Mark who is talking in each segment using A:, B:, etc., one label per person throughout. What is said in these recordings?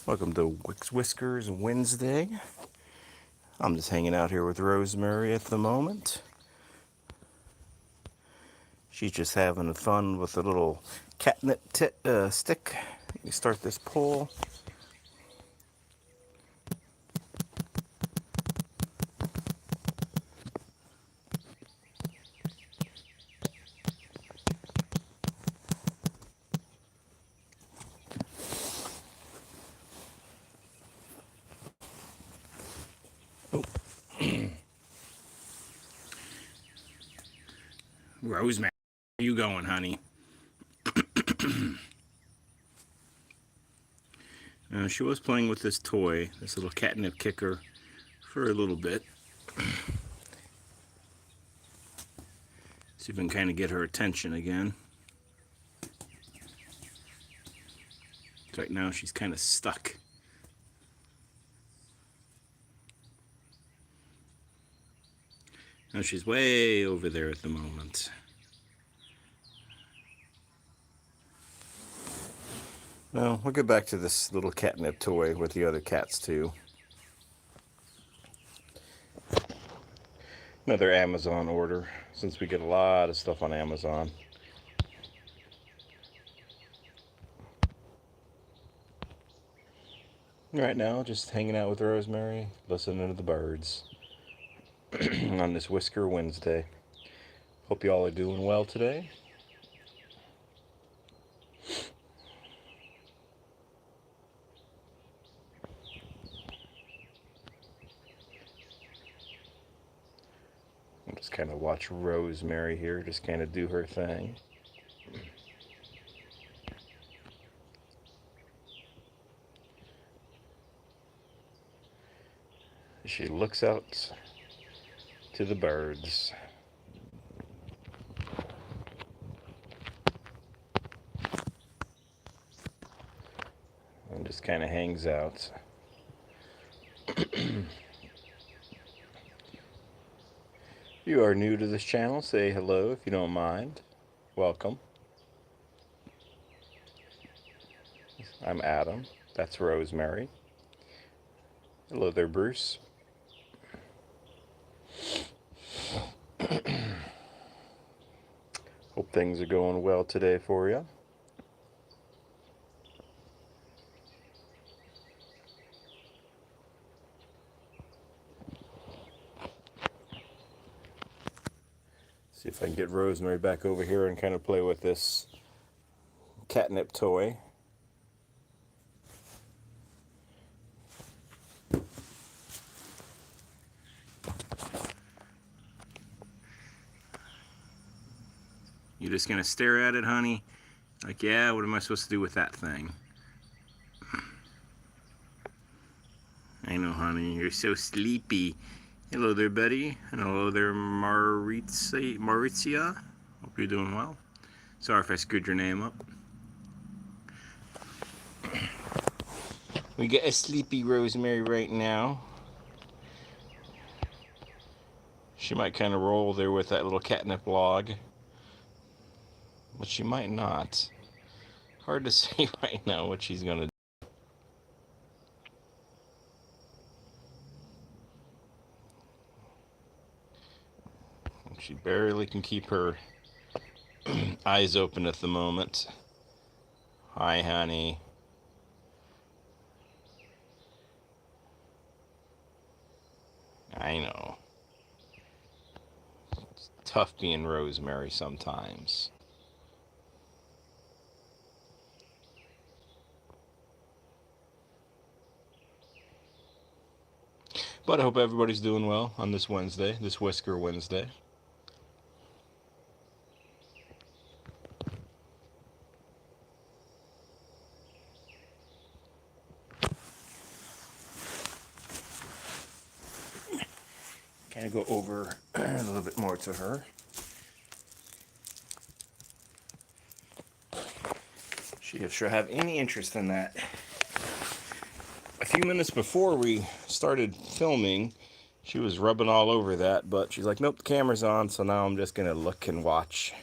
A: Welcome to Whiskers Wednesday. I'm just hanging out here with Rosemary at the moment. She's just having fun with a little catnip stick. Let me start this pull. Rosemary, where you going, honey? She was playing with this toy, this little catnip kicker, for a little bit. See if we can kind of get her attention again. Right now she's kind of stuck. Now she's way over there at the moment. Well, we'll get back to this little catnip toy with the other cats too. Another Amazon order, since we get a lot of stuff on Amazon. Right now, just hanging out with Rosemary, listening to the birds on this Whisker Wednesday. Hope you all are doing well today. I'll just kind of watch Rosemary here, just kind of do her thing. She looks out to the birds. And just kind of hangs out. If you are new to this channel, say hello if you don't mind. Welcome. I'm Adam. That's Rosemary. Hello there, Bruce. Hope things are going well today for you. See if I can get Rosemary back over here and kind of play with this catnip toy. You just gonna stare at it, honey? Like, yeah, what am I supposed to do with that thing? I know, honey, you're so sleepy. Hello there, Betty. And hello there, Maurizia. Hope you're doing well. Sorry if I screwed your name up. We got a sleepy Rosemary right now. She might kind of roll there with that little catnip log. But she might not. Hard to say right now what she's going to do. She barely can keep her eyes open at the moment. Hi, honey. I know. It's tough being Rosemary sometimes. But I hope everybody's doing well on this Wednesday, this Whisker Wednesday. Kind of go over a little bit more to her. She doesn't sure have any interest in that. A few minutes before we started filming, she was rubbing all over that, but she's like, nope, the camera's on, so now I'm just going to look and watch.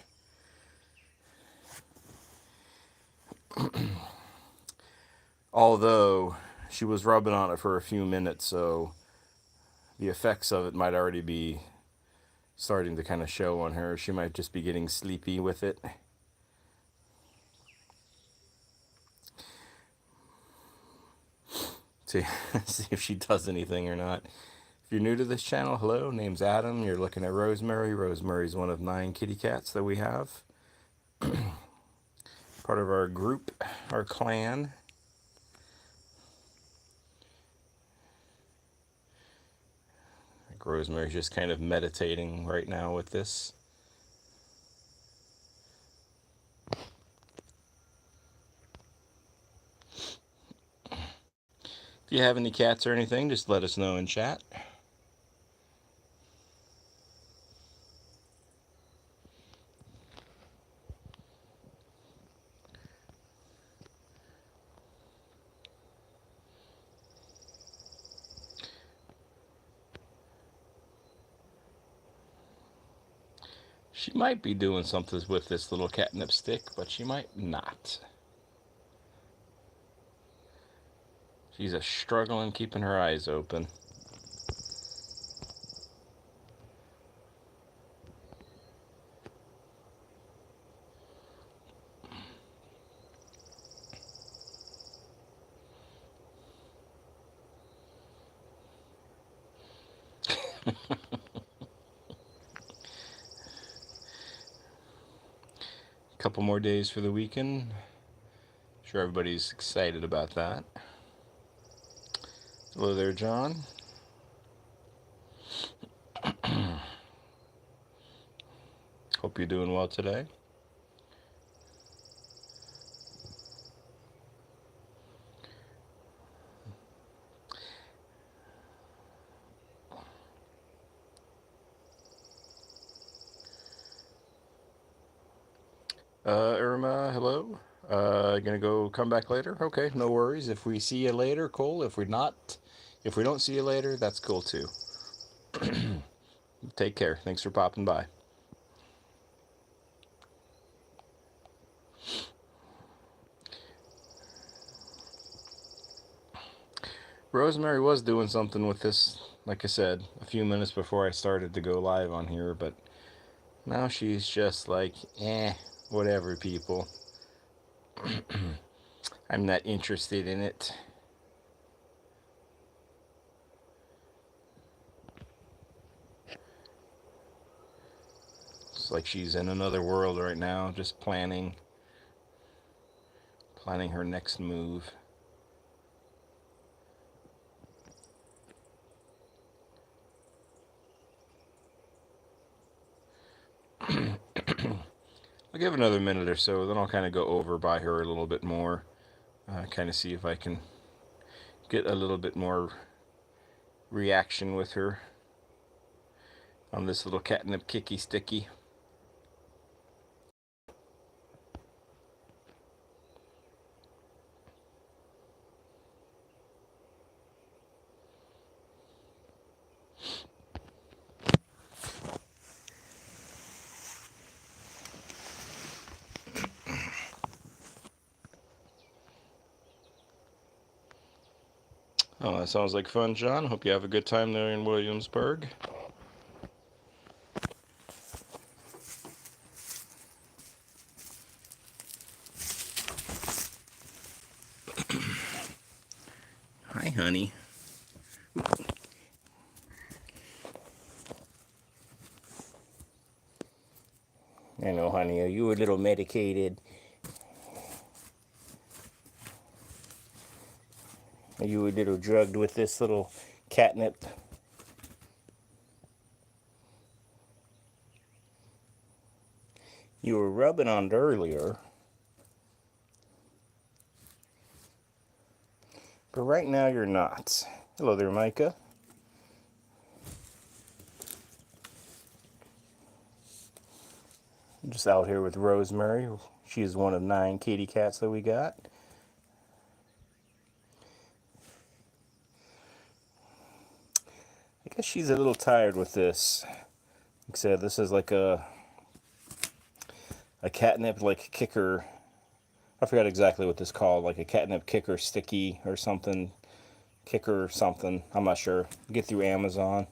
A: Although she was rubbing on it for a few minutes, so the effects of it might already be starting to kind of show on her. She might just be getting sleepy with it. See, see if she does anything or not. If you're new to this channel, hello, name's Adam. You're looking at Rosemary. Rosemary's one of 9 kitty cats that we have. Part of our group, our clan. Rosemary's just kind of meditating right now with this. If you have any cats or anything, just let us know in chat. She might be doing something with this little catnip stick, but she might not. She's struggling keeping her eyes open. Couple more days for the weekend. Sure everybody's excited about that. Hello there, John. Hope you're doing well today. Irma, hello. Gonna go come back later? Okay, no worries. If we see you later, cool. If we don't see you later, that's cool too. Take care. Thanks for popping by. Rosemary was doing something with this, like I said, a few minutes before I started to go live on here, but now she's just like, whatever, people. I'm not interested in it. It's like she's in another world right now, just planning her next move. I'll give another minute or so, then I'll kind of go over by her a little bit more, kind of see if I can get a little bit more reaction with her on this little catnip kicky sticky. Oh, that sounds like fun, John. Hope you have a good time there in Williamsburg. Hi, honey. I know, honey. Are you a little medicated? Are you a little drugged with this little catnip? You were rubbing on it earlier. But right now you're not. Hello there, Micah. I'm just out here with Rosemary. She is one of 9 kitty cats that we got. I guess she's a little tired with this. Like I said, this is like a catnip like kicker. I forgot exactly what this called, like a catnip kicker sticky or something. kicker or something. I'm not sure. Get through Amazon.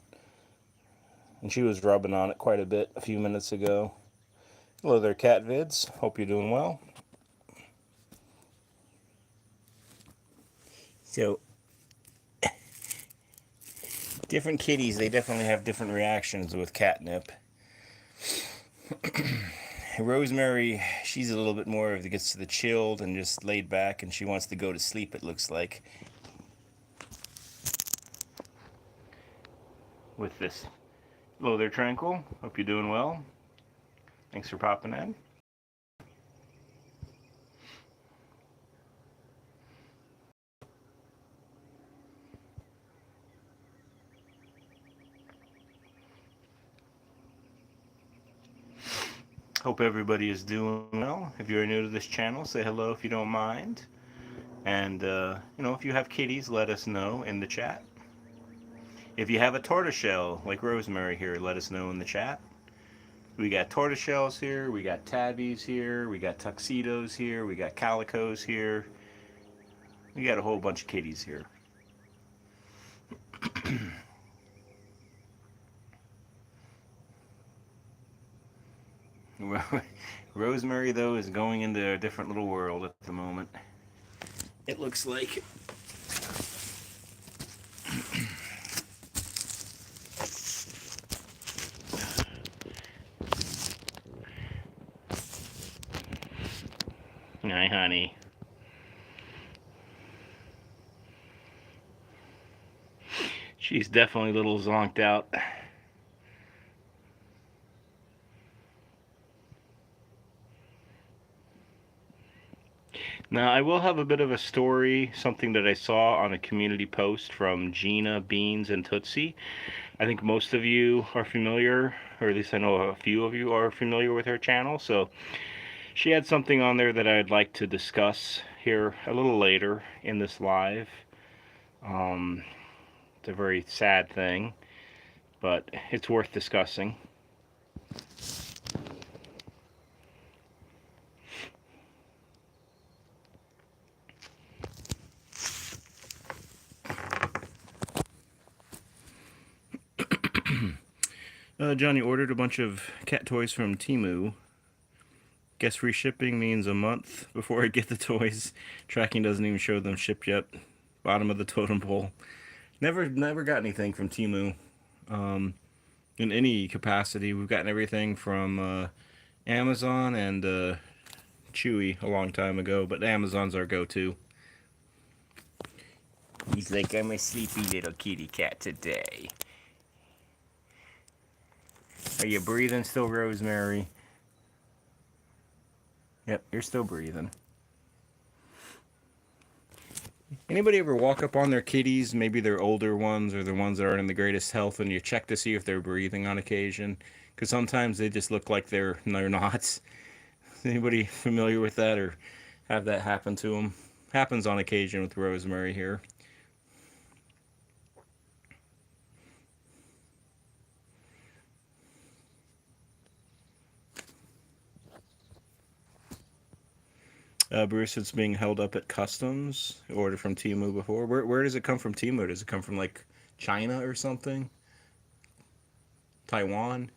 A: And she was rubbing on it quite a bit a few minutes ago. Hello there, Cat Vids. Hope you're doing well. So, different kitties, they definitely have different reactions with catnip. Rosemary, she's a little bit more of the gets to the chilled and just laid back, and she wants to go to sleep, it looks like. With this. Hello there, Tranquil. Hope you're doing well. Thanks for popping in. Hope everybody is doing well. If you're new to this channel, say hello if you don't mind. And, if you have kitties, let us know in the chat. If you have a tortoiseshell, like Rosemary here, let us know in the chat. We got tortoiseshells here, we got tabbies here, we got tuxedos here, we got calicos here. We got a whole bunch of kitties here. Rosemary, though, is going into a different little world at the moment. It looks like. Hi, honey. She's definitely a little zonked out. Now, I will have a bit of a story, something that I saw on a community post from Gina, Beans, and Tootsie. I think most of you are familiar, or at least I know a few of you are familiar with her channel, so she had something on there that I'd like to discuss here a little later in this live. It's a very sad thing, but it's worth discussing. Johnny ordered a bunch of cat toys from Temu. Guess free shipping means a month before I get the toys. Tracking doesn't even show them shipped yet. Bottom of the totem pole. Never got anything from Temu. In any capacity. We've gotten everything from Amazon and Chewy a long time ago, but Amazon's our go-to. He's like, I'm a sleepy little kitty cat today. Are you breathing still, Rosemary? Yep, you're still breathing. Anybody ever walk up on their kitties, maybe they're older ones or the ones that aren't in the greatest health, and you check to see if they're breathing on occasion? Because sometimes they just look like they're not. Anybody familiar with that or have that happen to them? Happens on occasion with Rosemary here. Bruce, it's being held up at customs. Ordered from Temu before. Where does it come from, Temu? Does it come from like China or something? Taiwan?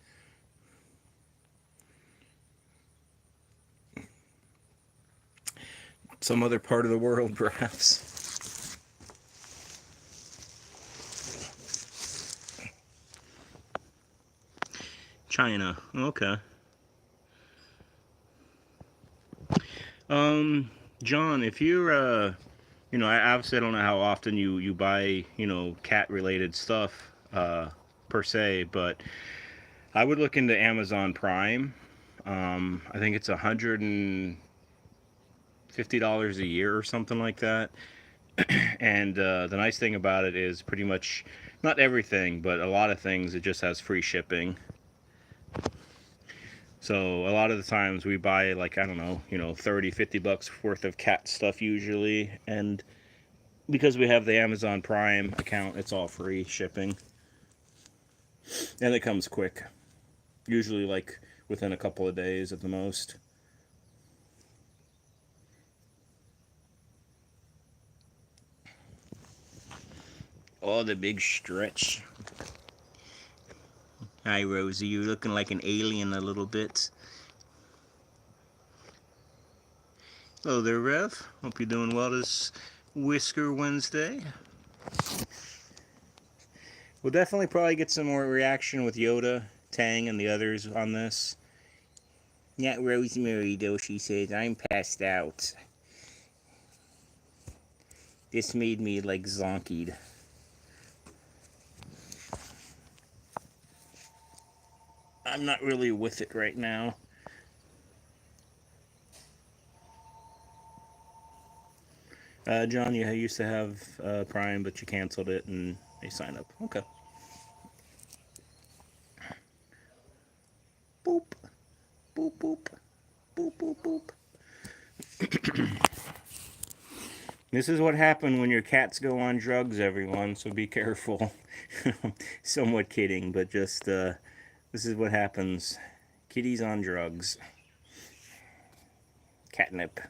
A: Some other part of the world, perhaps. China. Okay. John, if you're, I obviously don't know how often you buy, cat-related stuff, per se, but I would look into Amazon Prime. I think it's $150 a year or something like that. And the nice thing about it is pretty much, not everything, but a lot of things, it just has free shipping. So a lot of the times we buy like, I don't know, 30, 50 bucks worth of cat stuff usually. And because we have the Amazon Prime account, it's all free shipping. And it comes quick. Usually like within a couple of days at the most. Oh, the big stretch. Hi, Rosie. You're looking like an alien a little bit. Hello there, Rev. Hope you're doing well this Whisker Wednesday. We'll definitely probably get some more reaction with Yoda, Tang, and the others on this. Not Rosemary, though, she says. I'm passed out. This made me, like, zonkied. I'm not really with it right now. John, you used to have Prime, but you canceled it and they signed up. Okay. Boop. Boop, boop. Boop, boop, boop. This is what happened when your cats go on drugs, everyone, so be careful. Somewhat kidding, but just, this is what happens. Kitties on drugs. Catnip.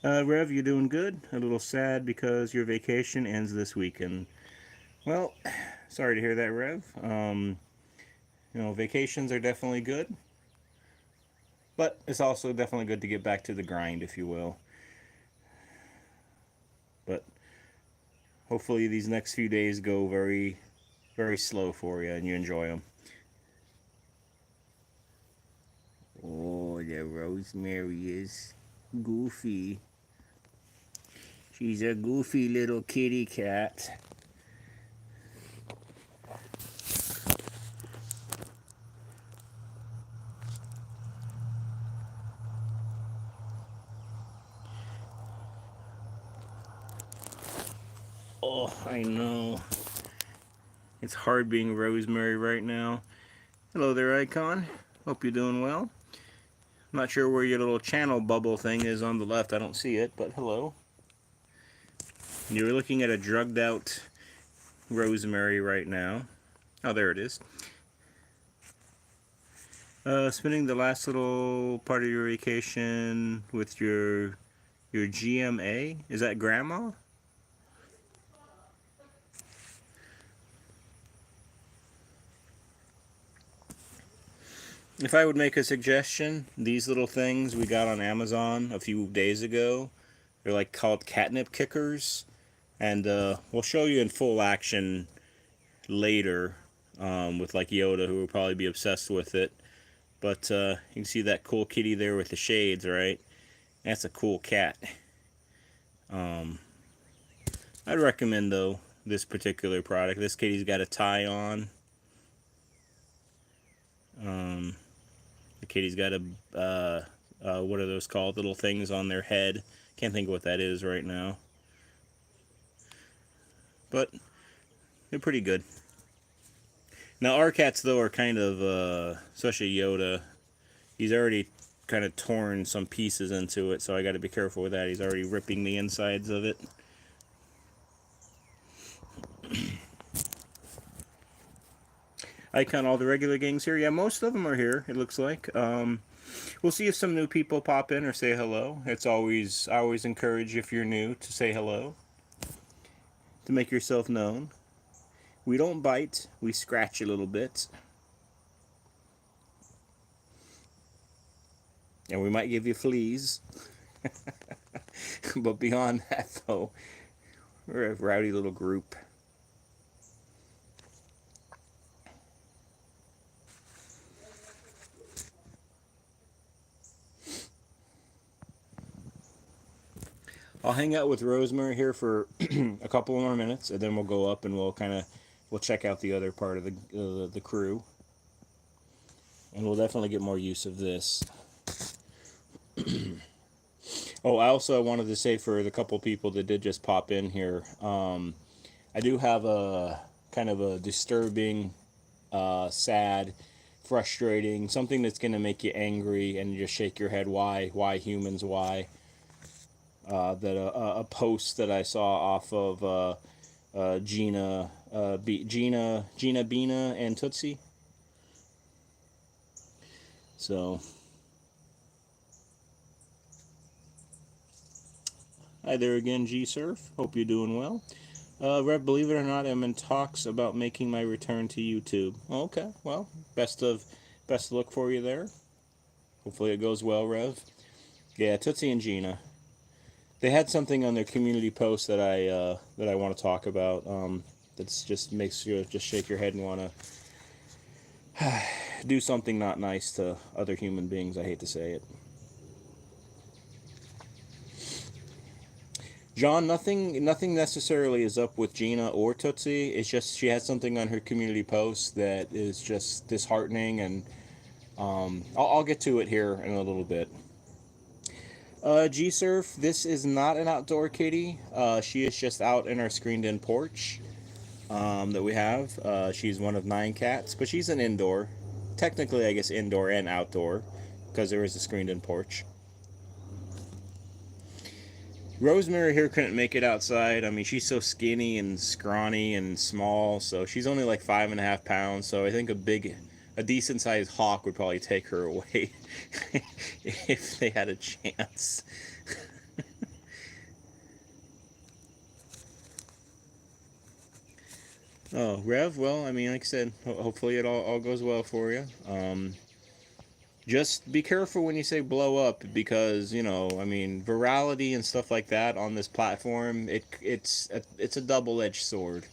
A: Rev, you doing good? A little sad because your vacation ends this weekend. Well, sorry to hear that, Rev. You know, vacations are definitely good. But it's also definitely good to get back to the grind, if you will. But hopefully these next few days go very, very slow for you and you enjoy them. Oh, the Rosemary is goofy. She's a goofy little kitty cat. Oh, I know. It's hard being Rosemary right now. Hello there, Icon. Hope you're doing well. I'm not sure where your little channel bubble thing is on the left. I don't see it, but hello. You're looking at a drugged out Rosemary right now. Oh, there it is. Spending the last little part of your vacation with your GMA. Is that grandma? If I would make a suggestion, these little things we got on Amazon a few days ago, they're like called catnip kickers, and we'll show you in full action later with like Yoda, who will probably be obsessed with it. But you can see that cool kitty there with the shades, right? That's a cool cat. I'd recommend, though, this particular product. This kitty's got a tie on. The kitty's got a, what are those called? Little things on their head. Can't think of what that is right now. But they're pretty good. Now, our cats, though, are kind of, especially Yoda, he's already kind of torn some pieces into it, so I got to be careful with that. He's already ripping the insides of it. Icon, all the regular gangs here. Yeah, most of them are here, it looks like. We'll see if some new people pop in or say hello. I always encourage, if you're new, to say hello, to make yourself known. We don't bite, we scratch a little bit. And we might give you fleas. But beyond that, though, we're a rowdy little group. I'll hang out with Rosemary here for a couple more minutes, and then we'll go up and we'll check out the other part of the crew, and we'll definitely get more use of this. Oh, I also wanted to say for the couple people that did just pop in here, I do have a kind of a disturbing, sad, frustrating, something that's going to make you angry and you just shake your head. Why humans? Why? A post that I saw off of Gina Bina and Tootsie. So Hi there again, G-Surf. Hope you're doing well. Rev, believe it or not, I'm in talks about making my return to YouTube. Okay, well, best of luck for you there. Hopefully it goes well, Rev. Yeah, Tootsie and Gina. They had something on their community post that I want to talk about. That's just makes you just shake your head and want to do something not nice to other human beings. I hate to say it. John, nothing necessarily is up with Gina or Tootsie. It's just she has something on her community post that is just disheartening, and I'll get to it here in a little bit. G-Surf, this is not an outdoor kitty. She is just out in our screened-in porch that we have. She's one of 9 cats, but she's an indoor. Technically, I guess indoor and outdoor, because there is a screened-in porch. Rosemary here couldn't make it outside. I mean, she's so skinny and scrawny and small, so she's only like 5.5 pounds. So I think a decent sized hawk would probably take her away if they had a chance. Oh, Rev, well, I mean, like I said, hopefully it all goes well for you. Just be careful when you say blow up, because I mean, virality and stuff like that on this platform, it's a double-edged sword.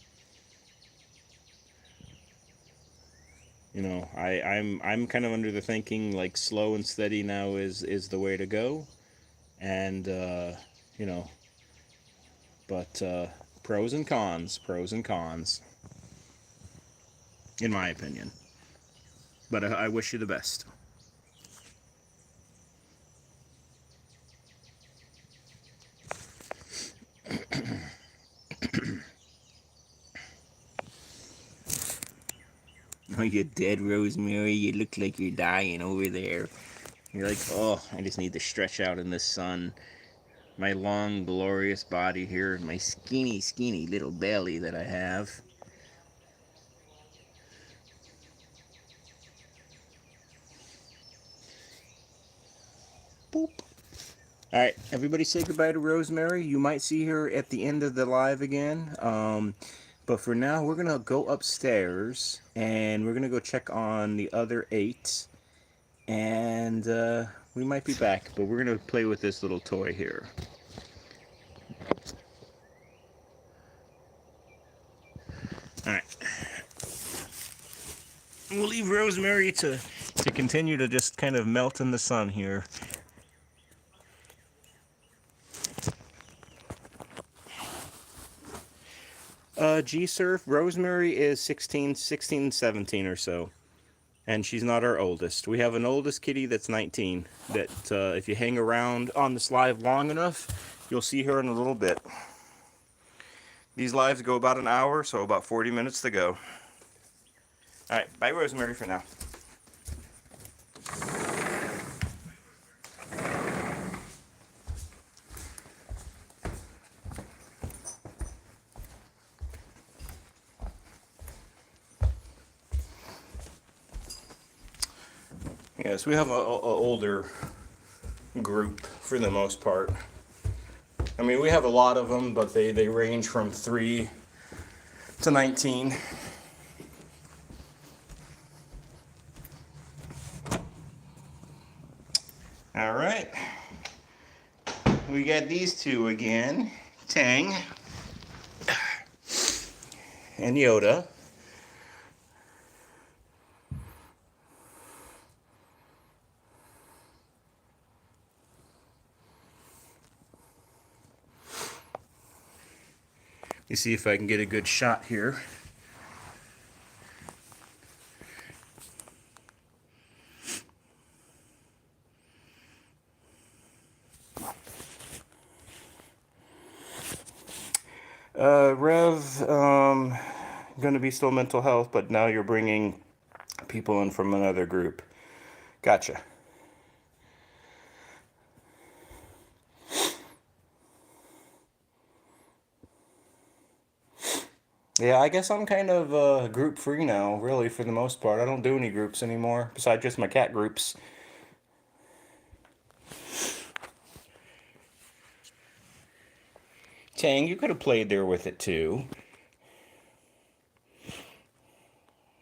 A: I'm kind of under the thinking like slow and steady now is the way to go, and you know, but pros and cons, in my opinion. But I wish you the best. Oh, you're dead, Rosemary. You look like you're dying over there. You're like, oh, I just need to stretch out in the sun. My long, glorious body here, my skinny, skinny little belly that I have. Boop. All right, everybody say goodbye to Rosemary. You might see her at the end of the live again. But for now, we're going to go upstairs and we're going to go check on the other 8. And we might be back, but we're going to play with this little toy here. All right. We'll leave Rosemary to continue to just kind of melt in the sun here. G-Surf, Rosemary is 16, 17 or so. And she's not our oldest. We have an oldest kitty that's 19. That if you hang around on this live long enough, you'll see her in a little bit. These lives go about an hour, so about 40 minutes to go. All right, bye Rosemary for now. Yes, we have a older group for the most part. I mean, we have a lot of them, but they range from 3 to 19. All right. We got these two again, Tang and Yoda. You see if I can get a good shot here. Rev, going to be still mental health, but now you're bringing people in from another group. Gotcha. Yeah, I guess I'm kind of group free now, really, for the most part. I don't do any groups anymore, besides just my cat groups. Tang, you could have played there with it too.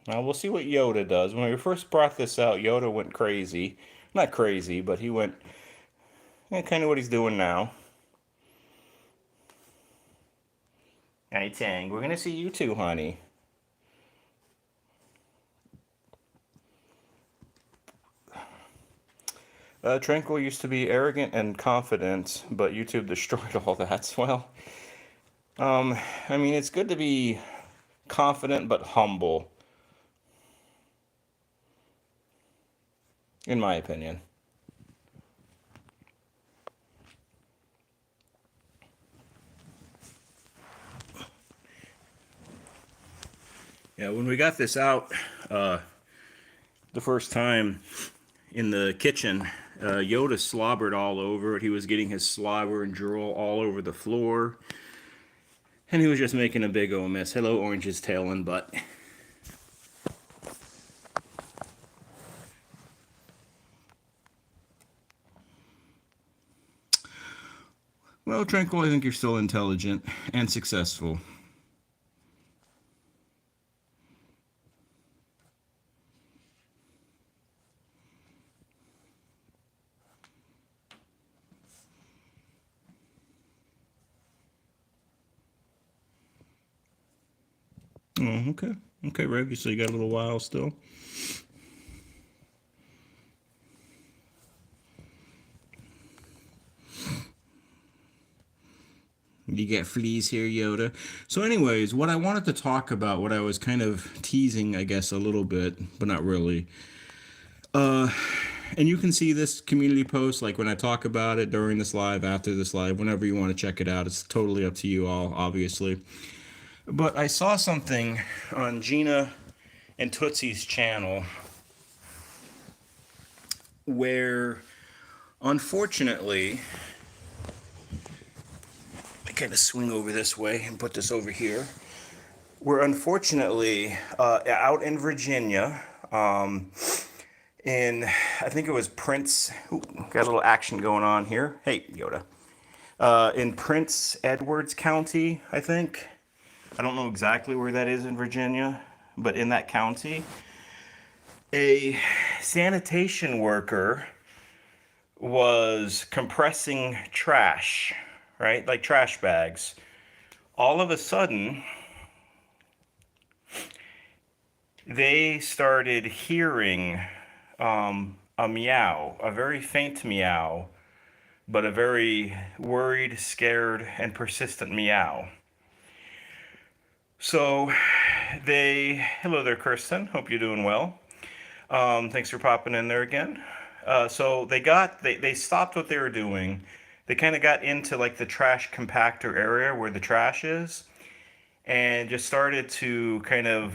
A: Now we'll see what Yoda does. When we first brought this out, Yoda went crazy. Not crazy, but he went kind of what he's doing now. Hey Tang, we're gonna see you too, honey. Tranquil used to be arrogant and confident, but YouTube destroyed all that. Well, I mean, it's good to be confident but humble, in my opinion. Yeah, when we got this out the first time in the kitchen, Yoda slobbered all over it. He was getting his slobber and drool all over the floor. And he was just making a big old mess. Hello, Orange's tail and butt. Well, Tranquil, I think you're still intelligent and successful. Oh, okay. Okay, Reggie, so you got a little while still. You get fleas here, Yoda. So anyways, what I wanted to talk about, what I was kind of teasing, I guess, a little bit, but not really. And you can see this community post, like when I talk about it during this live, after this live, whenever you want to check it out. It's totally up to you all, obviously. But I saw something on Gina and Tootsie's channel where, unfortunately, I kind of swing over this way and put this over here, where unfortunately, out in Virginia, in, I think it was Prince, ooh, got a little action going on here. Hey, Yoda. In Prince Edwards County, I think. I don't know exactly where that is in Virginia, but in that county, a sanitation worker was compressing trash, right? Like trash bags. All of a sudden, they started hearing a meow, a very faint meow, but a very worried, scared, and persistent meow. So hello there, Kirsten. Hope you're doing well. Thanks for popping in there again. So they stopped what they were doing. They kind of got into like the trash compactor area where the trash is, and just started to kind of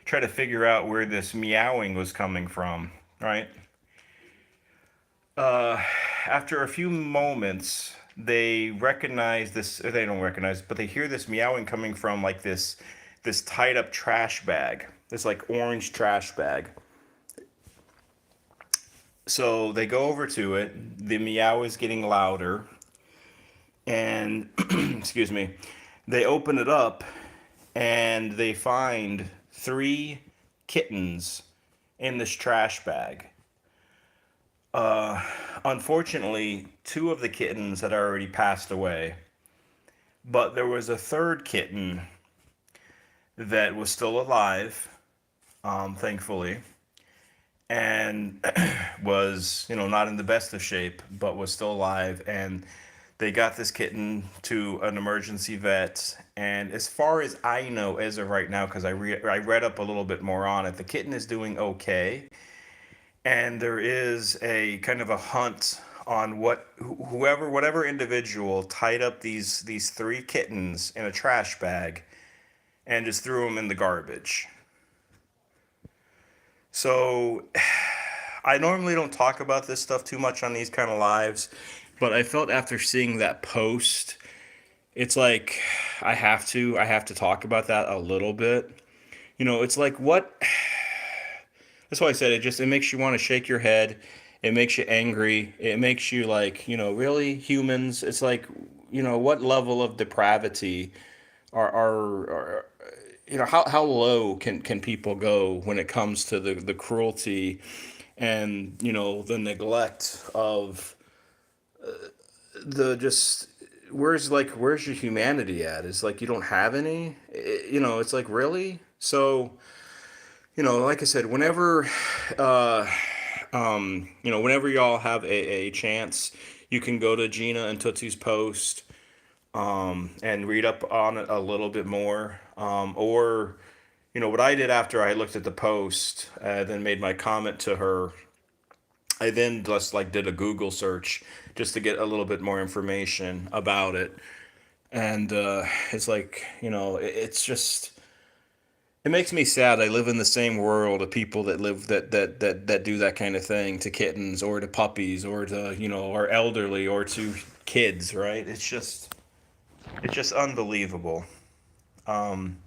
A: try to figure out where this meowing was coming from, right? After a few moments, they recognize this, or they don't recognize, but they hear this meowing coming from like this tied up trash bag, this like orange trash bag. So they go over to it. The meow is getting louder, and excuse me, they open it up, and they find 3 kittens in this trash bag. Unfortunately, 2 of the kittens had already passed away, but there was a third kitten that was still alive, thankfully, and was, not in the best of shape, but was still alive. And they got this kitten to an emergency vet. And as far as I know, as of right now, because I read up a little bit more on it, the kitten is doing okay. And there is a kind of a hunt on whatever individual tied up these 3 kittens in a trash bag and just threw them in the garbage. So I normally don't talk about this stuff too much on these kind of lives, but I felt after seeing that post, it's like I have to talk about that a little bit. It's like what that's why I said it makes you want to shake your head. It makes you angry. It makes you like, really, humans. It's like what level of depravity are how low can people go when it comes to the cruelty and the neglect of the just where's your humanity at? It's like you don't have any. It's like, really. So like I said, uh whenever y'all have a chance, you can go to Gina and Tootsie's post, and read up on it a little bit more. Or what I did after I looked at the post, then made my comment to her. I then just like did a Google search just to get a little bit more information about it. And it's like, it's just, it makes me sad. I live in the same world of people that live that do that kind of thing to kittens or to puppies or to or elderly or to kids, right? It's just unbelievable. Um,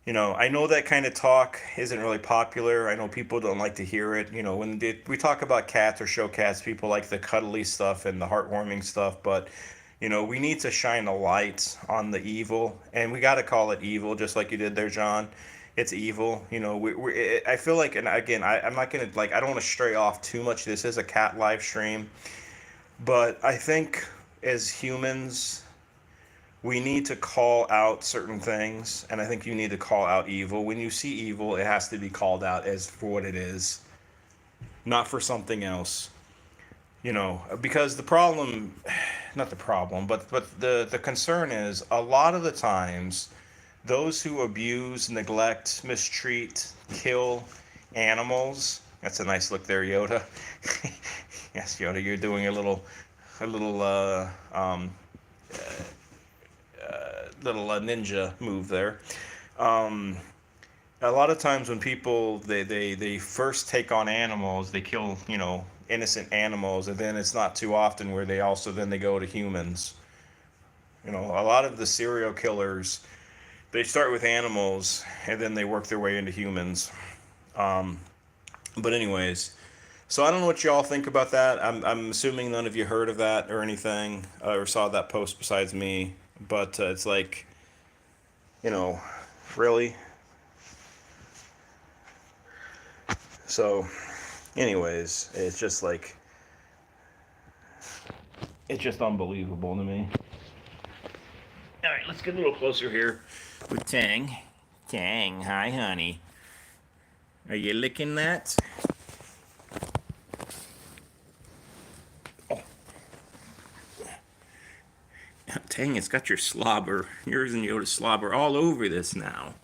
A: I know that kind of talk isn't really popular. I know people don't like to hear it. When we talk about cats or show cats, people like the cuddly stuff and the heartwarming stuff, but we need to shine a light on the evil, and we got to call it evil, just like you did there, John. It's evil. I feel like, and again, I'm not gonna like, I don't want to stray off too much. This is a cat live stream, but I think as humans, we need to call out certain things, and I think you need to call out evil. When you see evil, it has to be called out as for what it is, not for something else. Because the problem, not the problem, but the concern is a lot of the times those who abuse, neglect, mistreat, kill animals. That's a nice look there, Yoda. Yes, Yoda, you're doing a little ninja move there. Um, a lot of times when people they first take on animals, they kill innocent animals, and then it's not too often where they also then they go to humans. A lot of the serial killers, they start with animals and then they work their way into humans. Um, but anyways, so I don't know what y'all think about that. I'm assuming none of you heard of that or anything, or saw that post besides me. But it's like, you know, really. So, anyways, it's just unbelievable to me. All right, let's get a little closer here with Tang. Tang, hi, honey. Are you licking that? Oh, Tang, it's got your slobber, yours and Yoda's slobber all over this now.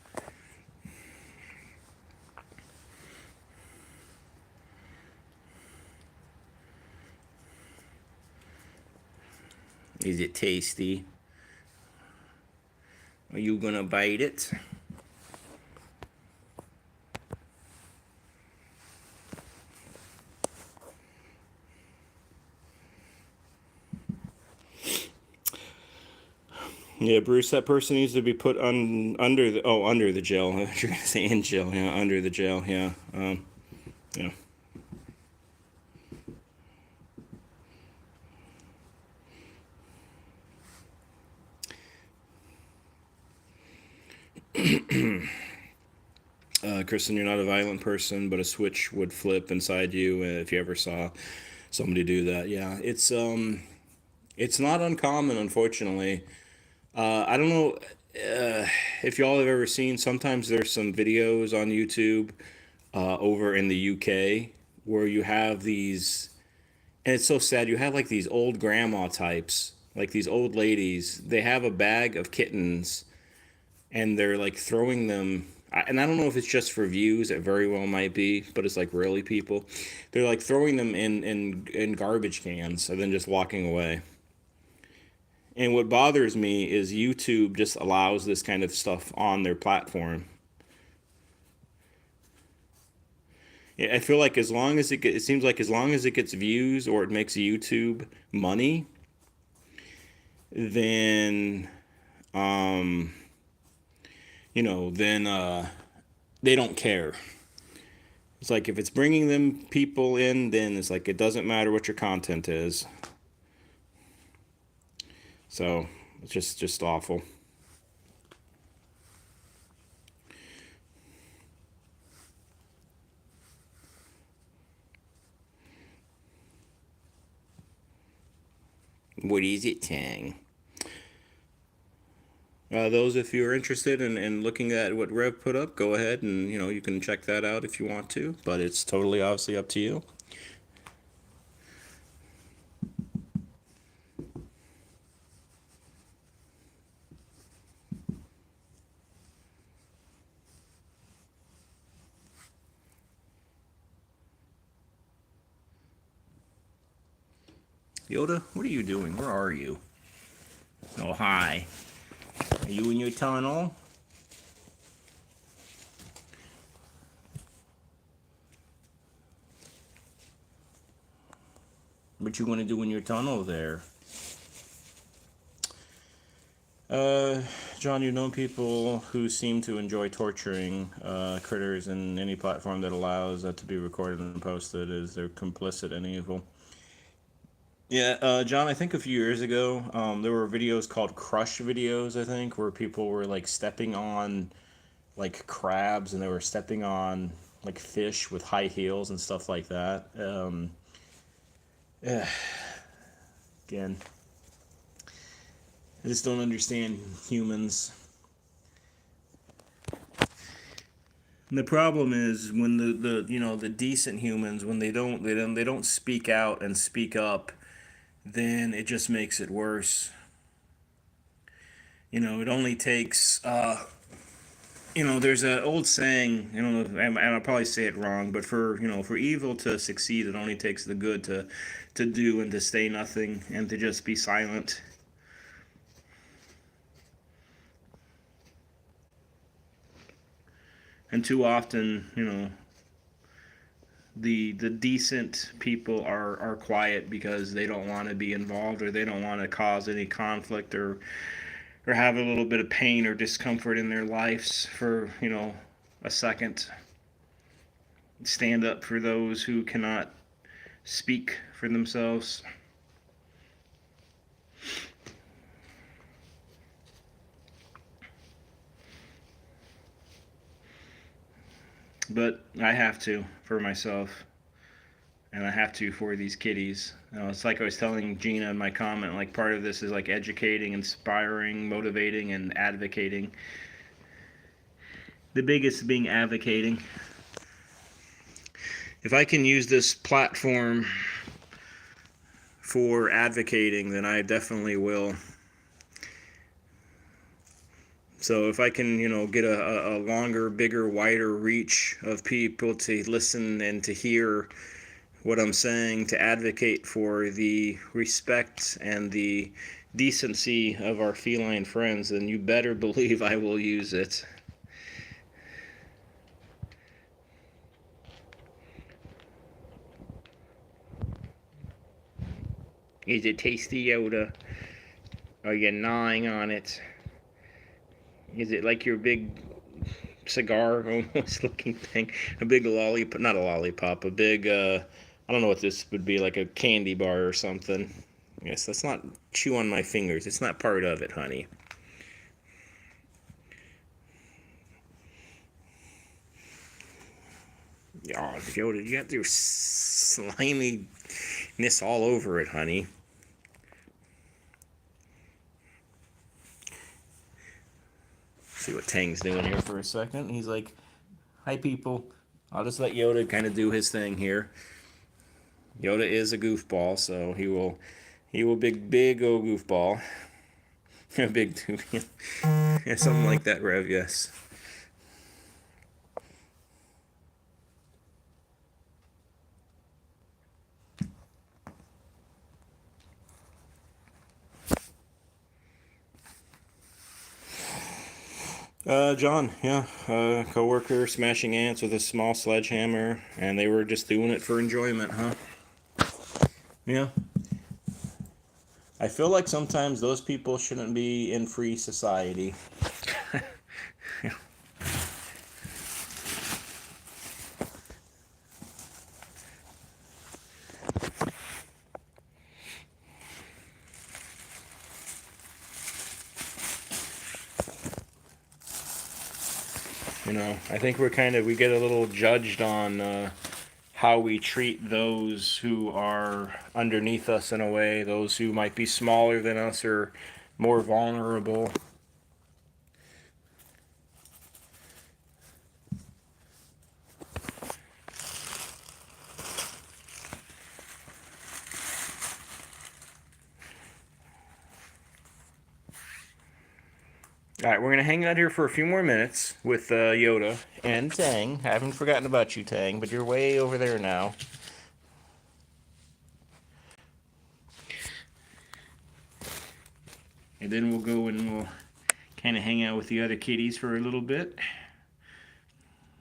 A: Is it tasty? Are you gonna bite it? Yeah, Bruce, that person needs to be put under the jail. You're gonna say in jail, yeah, under the jail, yeah, yeah. Kristen, you're not a violent person, but a switch would flip inside you if you ever saw somebody do that. Yeah, it's not uncommon, unfortunately. I don't know if y'all have ever seen. Sometimes there's some videos on YouTube over in the UK where you have these, and it's so sad. You have like these old grandma types, like these old ladies. They have a bag of kittens, and they're like throwing them. And I don't know if it's just for views. It very well might be, but it's like really people. They're like throwing them in garbage cans and then just walking away. And what bothers me is YouTube just allows this kind of stuff on their platform. Yeah, I feel like as long as it seems like as long as it gets views or it makes YouTube money, then um, then they don't care. It's like if it's bringing them people in, then it's like it doesn't matter what your content is. So it's just awful. What is it, Tang? Those, if you're interested in looking at what Rev put up, go ahead and you can check that out if you want to. But it's totally obviously up to you. Yoda, what are you doing? Where are you? Oh, hi. Are you in your tunnel? What you gonna do in your tunnel there? Uh, John, you know people who seem to enjoy torturing critters in any platform that allows that to be recorded and posted. Is they're complicit in evil. Yeah, John, I think a few years ago, there were videos called crush videos, I think, where people were like stepping on like crabs and they were stepping on like fish with high heels and stuff like that. Yeah, again, I just don't understand humans. And the problem is when the decent humans, when they don't speak out and speak up, then it just makes it worse. It only takes there's an old saying, and I'll probably say it wrong, but for evil to succeed, it only takes the good to do and to say nothing and to just be silent. And too often, the decent people are quiet because they don't want to be involved, or they don't want to cause any conflict, or have a little bit of pain or discomfort in their lives for a second. Stand up for those who cannot speak for themselves. But I have to for myself, and I have to for these kitties. It's like I was telling Gina in my comment, like part of this is like educating, inspiring, motivating, and advocating. The biggest being advocating. If I can use this platform for advocating, then I definitely will. So if I can, get a longer, bigger, wider reach of people to listen and to hear what I'm saying, to advocate for the respect and the decency of our feline friends, then you better believe I will use it. Is it tasty, Yoda? Are you gnawing on it? Is it like your big cigar almost looking thing? A big lollipop, not a lollipop, a big, I don't know what this would be, like a candy bar or something. Yes, let's not chew on my fingers. It's not part of it, honey. Oh, Yoda, you got your sliminess all over it, honey. See what Tang's doing here for a second. He's like, hi, people. I'll just let Yoda kind of do his thing here. Yoda is a goofball, so he will big old goofball. A big yeah, something like that, Rev, yes. John, yeah, coworker smashing ants with a small sledgehammer, and they were just doing it for enjoyment, huh? Yeah. I feel like sometimes those people shouldn't be in free society. You know, I think we get a little judged on how we treat those who are underneath us in a way, those who might be smaller than us or more vulnerable. All right, we're going to hang out here for a few more minutes with Yoda and Tang. I haven't forgotten about you, Tang, but you're way over there now. And then we'll go and we'll kind of hang out with the other kitties for a little bit.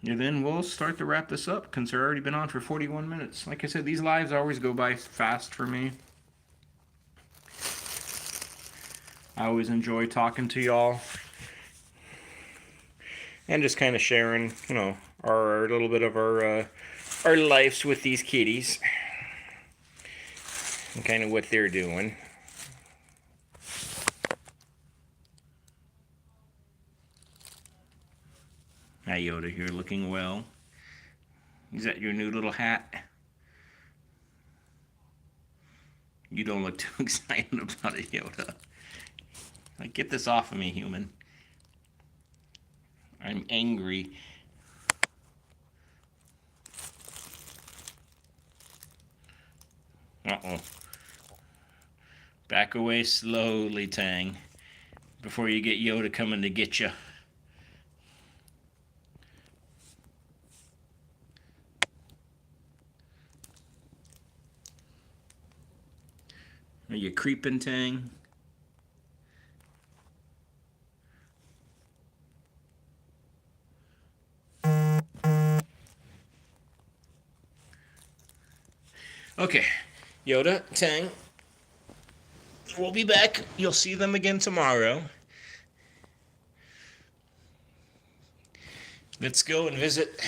A: And then we'll start to wrap this up because they've already been on for 41 minutes. Like I said, these lives always go by fast for me. I always enjoy talking to y'all. And just kind of sharing, you know, our little bit of our lives with these kitties. And kind of what they're doing. Hi Yoda, you're looking well. Is that your new little hat? You don't look too excited about it, Yoda. Like, get this off of me, human. I'm angry. Uh-oh. Back away slowly, Tang, before you get Yoda coming to get you. Are you creeping, Tang? Okay, Yoda, Tang, we'll be back. You'll see them again tomorrow. Let's go and visit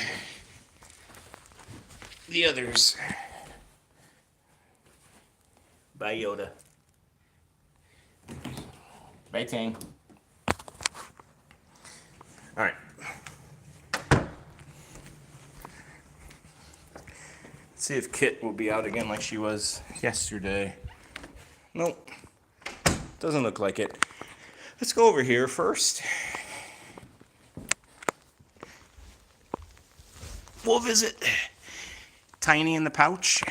A: the others. Bye, Yoda. Bye, Tang. All right. Let's see if Kit will be out again like she was yesterday. Nope. Doesn't look like it. Let's go over here first. We'll visit Tiny in the pouch.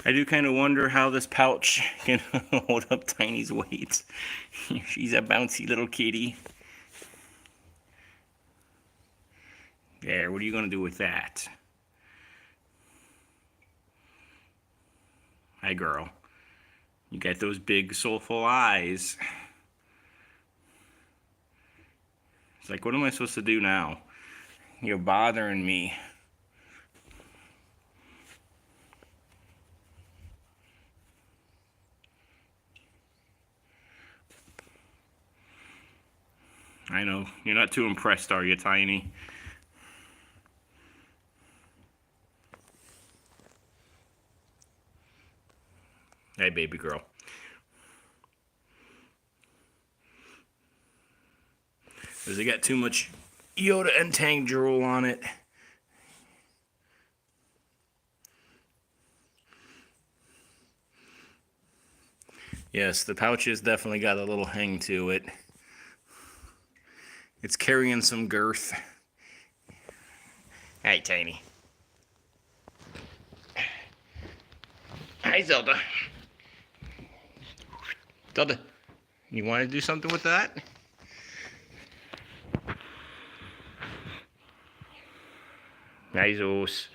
A: I do kind of wonder how this pouch can hold up Tiny's weight. She's a bouncy little kitty. There, what are you going to do with that? Hi, girl. You got those big, soulful eyes. It's like, what am I supposed to do now? You're bothering me. I know. You're not too impressed, are you, Tiny? Hey, baby girl. Does it got too much Yoda and Tang drool on it? Yes, the pouch has definitely got a little hang to it. It's carrying some girth. Hey, Tiny. Hi, Zelda. Zelda, you want to do something with that? Hi, Zeus.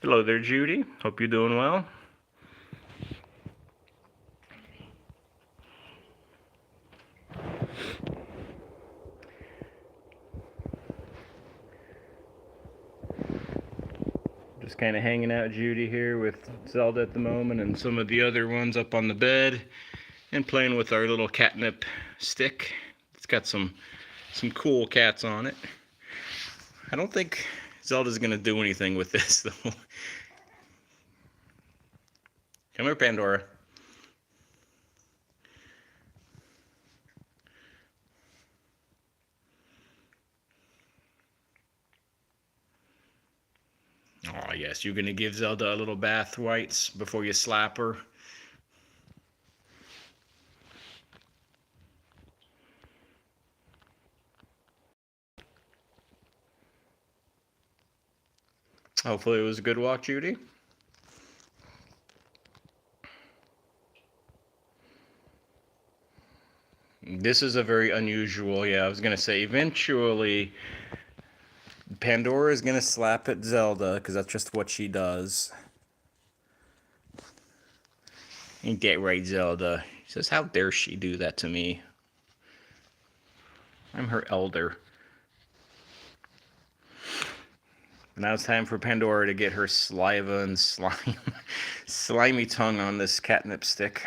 A: Hello there, Judy. Hope you're doing well. Just kind of hanging out, Judy, here with Zelda at the moment and some of the other ones up on the bed and playing with our little catnip stick. It's got some cool cats on it. I don't think Zelda's going to do anything with this, though. Come here, Pandora. Oh, yes. You gonna give Zelda a little bath whites before you slap her? Hopefully it was a good walk, Judy. This is a very unusual, yeah, I was gonna say, eventually Pandora is gonna slap at Zelda, because that's just what she does. Ain't that right, Zelda? She says, how dare she do that to me? I'm her elder. Now it's time for Pandora to get her saliva and slimy tongue on this catnip stick.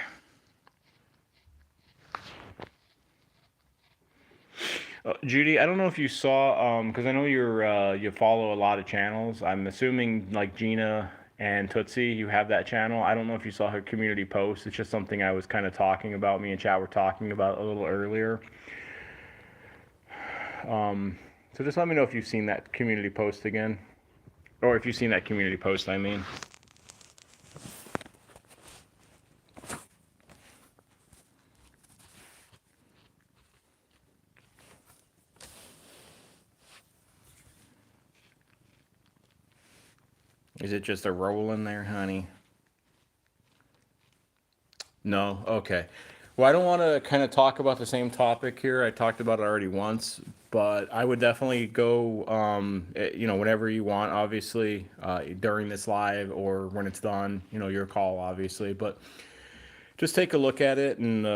A: Judy, I don't know if you saw, because I know you follow a lot of channels. I'm assuming like Gina and Tootsie, you have that channel. I don't know if you saw her community post. It's just something I was kind of talking about. Me and Chat were talking about a little earlier. So just let me know if you've seen that community post again, or if you've seen that community post, I mean. Is it just a roll in there, honey? No? Okay. Well, I don't want to kind of talk about the same topic here. I talked about it already once, but I would definitely go, whenever you want, obviously, during this live or when it's done, your call, obviously. But just take a look at it and,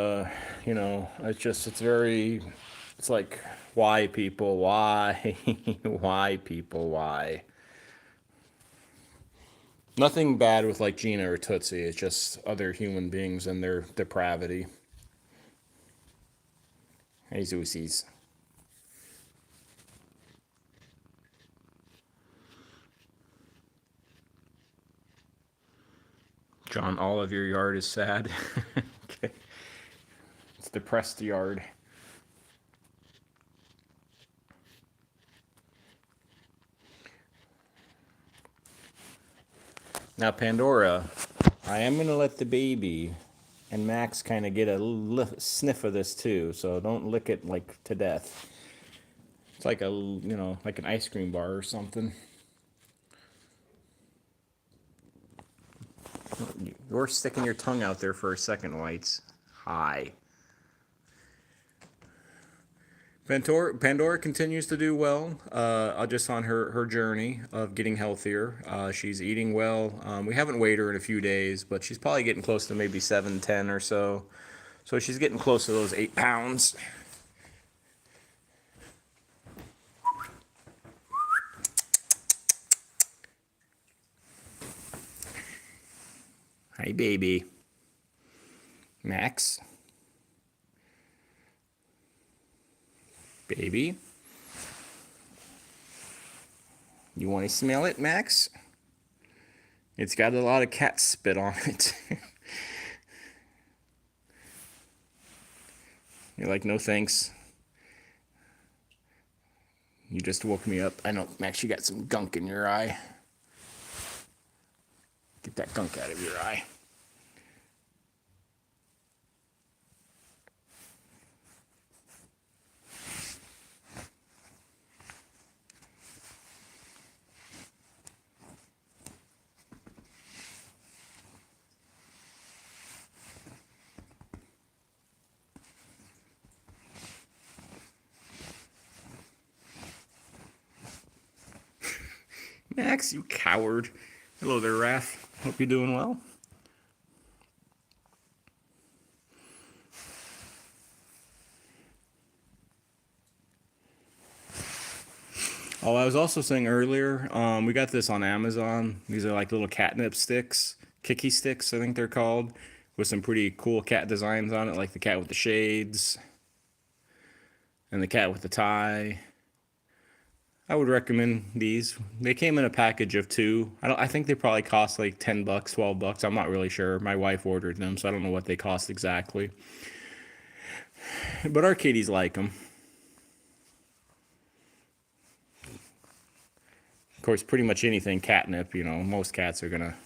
A: it's like, why people, why, why people, why? Nothing bad with like Gina or Tootsie. It's just other human beings and their depravity. Hey, Zeusies. John, all of your yard is sad. Okay. It's depressed yard. Now, Pandora, I am going to let the baby and Max kind of get a sniff of this too, so don't lick it like to death. It's like like an ice cream bar or something. You're sticking your tongue out there for a second, Whites. Hi. Pandora continues to do well, just on her journey of getting healthier. She's eating well. We haven't weighed her in a few days, but she's probably getting close to maybe 7, 10 or so. So she's getting close to those 8 pounds. Hi, baby. Max. Baby. You want to smell it, Max? It's got a lot of cat spit on it. You're like, no thanks. You just woke me up. I know, Max, you got some gunk in your eye. Get that gunk out of your eye. Max, you coward. Hello there, Wrath. Hope you're doing well. Oh, I was also saying earlier, we got this on Amazon. These are like little catnip sticks, kicky sticks, I think they're called, with some pretty cool cat designs on it, like the cat with the shades and the cat with the tie. I would recommend these. They came in a package of 2. I think they probably cost like $10, $12. I'm not really sure. My wife ordered them, so I don't know what they cost exactly. But our kitties like them. course, pretty much anything catnip, you know, most cats are gonna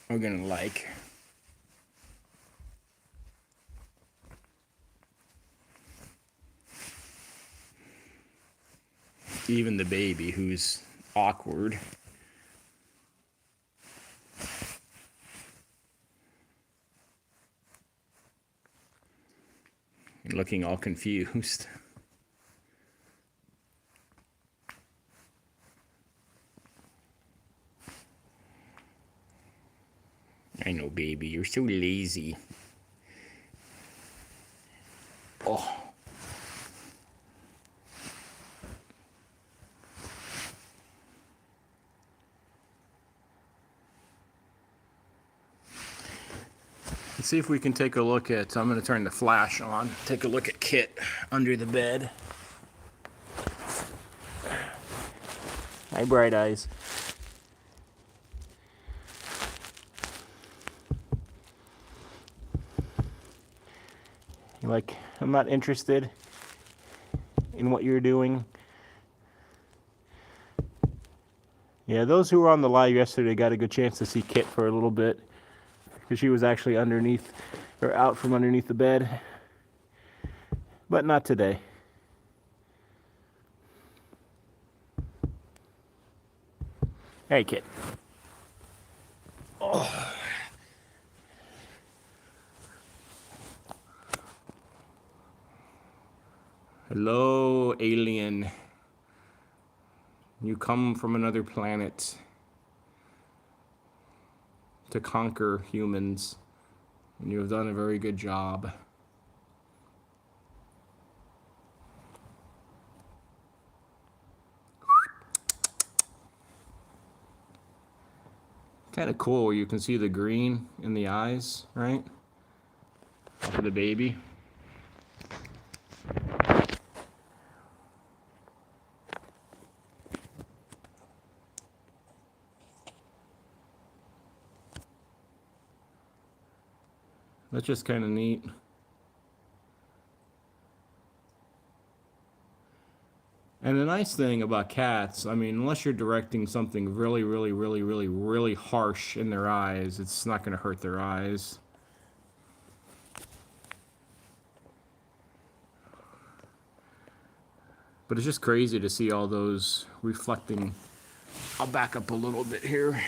A: like. Even the baby, who's awkward. And looking all confused. I know, baby, you're so lazy. Oh. Let's see if we can take a look at, I'm going to turn the flash on, take a look at Kit under the bed. Hi, Bright Eyes. You're like, I'm not interested in what you're doing. Yeah, those who were on the live yesterday got a good chance to see Kit for a little bit, because she was actually underneath, or out from underneath the bed, but not today. Hey, Kit. Oh. Hello, alien. You come from another planet to conquer humans, and you have done a very good job. Kind of cool where you can see the green in the eyes, right? For the baby. That's just kind of neat. And the nice thing about cats, I mean, unless you're directing something really harsh in their eyes, it's not going to hurt their eyes. But it's just crazy to see all those reflecting. I'll back up a little bit here.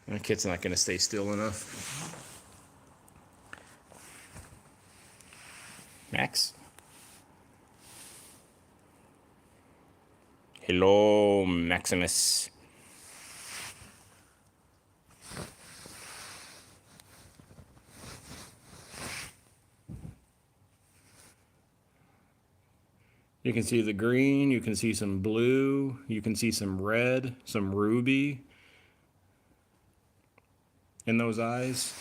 A: My Kit's not going to stay still enough. Max? Hello, Maximus. You can see the green, you can see some blue, you can see some red, some ruby in those eyes.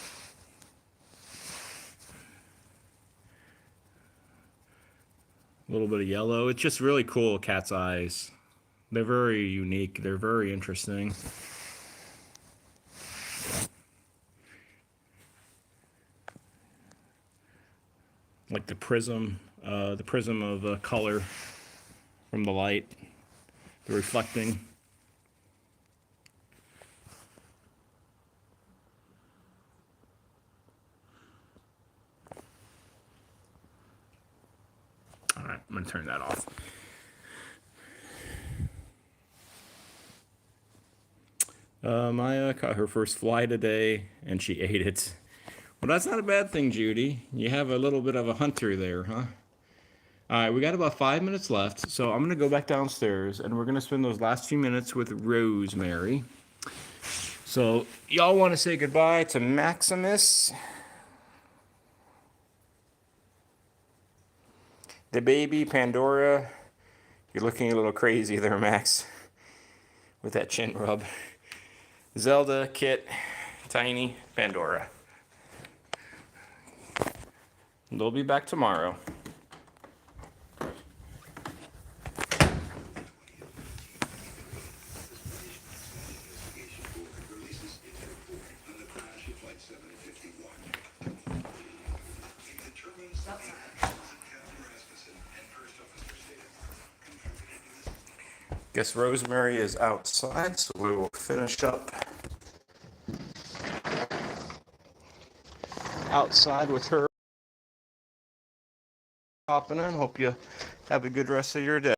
A: A little bit of yellow. It's just really cool, cat's eyes. They're very unique. They're very interesting. Like the prism of color from the light, the reflecting. All right, I'm gonna turn that off. Maya caught her first fly today, and she ate it. Well, that's not a bad thing, Judy. You have a little bit of a hunter there, huh? All right, we got about 5 minutes left, so I'm going to go back downstairs, and we're going to spend those last few minutes with Rosemary. So, y'all want to say goodbye to Maximus, the baby, Pandora. You're looking a little crazy there, Max, with that chin rub. Zelda, Kit, Tiny, Pandora. They'll be back tomorrow. Guess Rosemary is outside, so we will finish up outside with her hopping in. Hope you have a good rest of your day.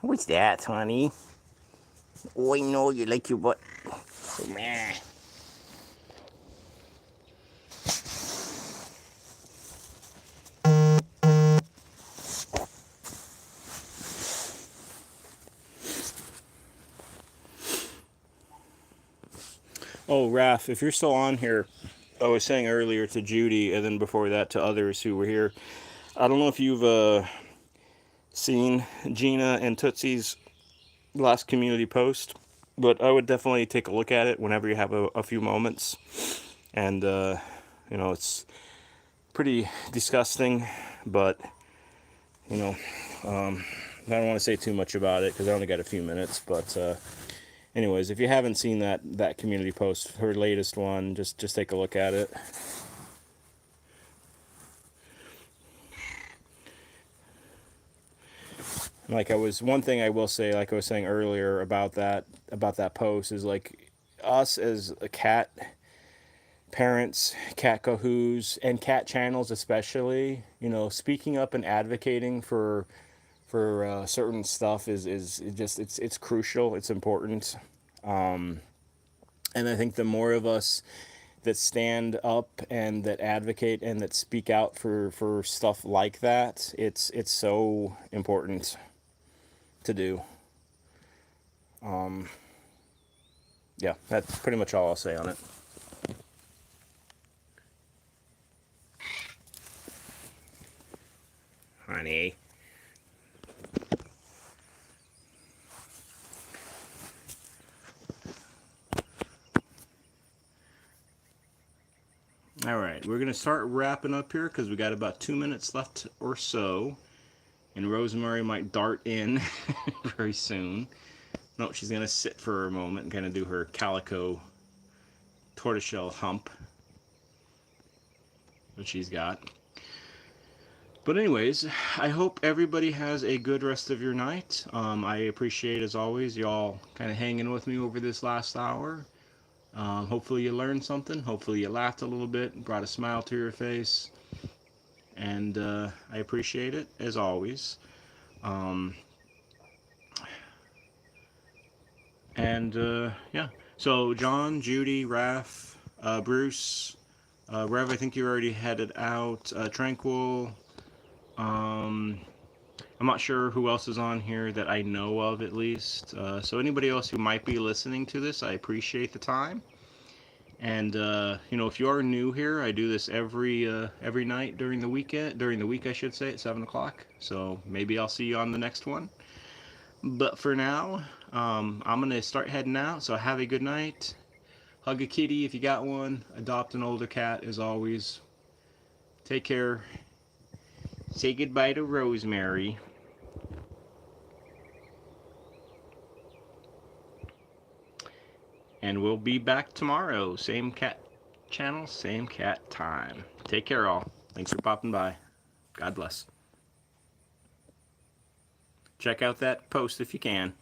A: What's that, honey? Oh, I know you like your butt. Meh. Oh, Raph, if you're still on here, I was saying earlier to Judy, and then before that to others who were here, I don't know if you've seen Gina and Tootsie's last community post, but I would definitely take a look at it whenever you have a few moments. And, it's pretty disgusting, but, I don't want to say too much about it because I only got a few minutes, but anyways, if you haven't seen that community post, her latest one, just take a look at it. One thing I will say, like I was saying earlier about that post, is like us as a cat parents, cat cahoos, and cat channels especially, speaking up and advocating for certain stuff is just it's crucial. It's important. And I think the more of us that stand up and that advocate and that speak out for stuff like that, it's so important to do. Yeah, that's pretty much all I'll say on it. Honey. All right, we're going to start wrapping up here because we got about 2 minutes left or so. And Rosemary might dart in very soon. No, she's going to sit for a moment and kind of do her calico tortoiseshell hump that she's got. But anyways, I hope everybody has a good rest of your night. I appreciate, as always, y'all kind of hanging with me over this last hour. Hopefully you learned something. Hopefully you laughed a little bit, brought a smile to your face. And I appreciate it, as always. Yeah. So John, Judy, Raph, Bruce, Rev, I think you already headed out. Tranquil. I'm not sure who else is on here that I know of, at least. So anybody else who might be listening to this, I appreciate the time. And if you are new here, I do this every night during the week, I should say, at 7 o'clock. So maybe I'll see you on the next one. But for now, I'm gonna start heading out. So have a good night. Hug a kitty if you got one. Adopt an older cat, as always. Take care. Say goodbye to Rosemary. And we'll be back tomorrow. Same cat channel, same cat time. Take care, all. Thanks for popping by. God bless. Check out that post if you can.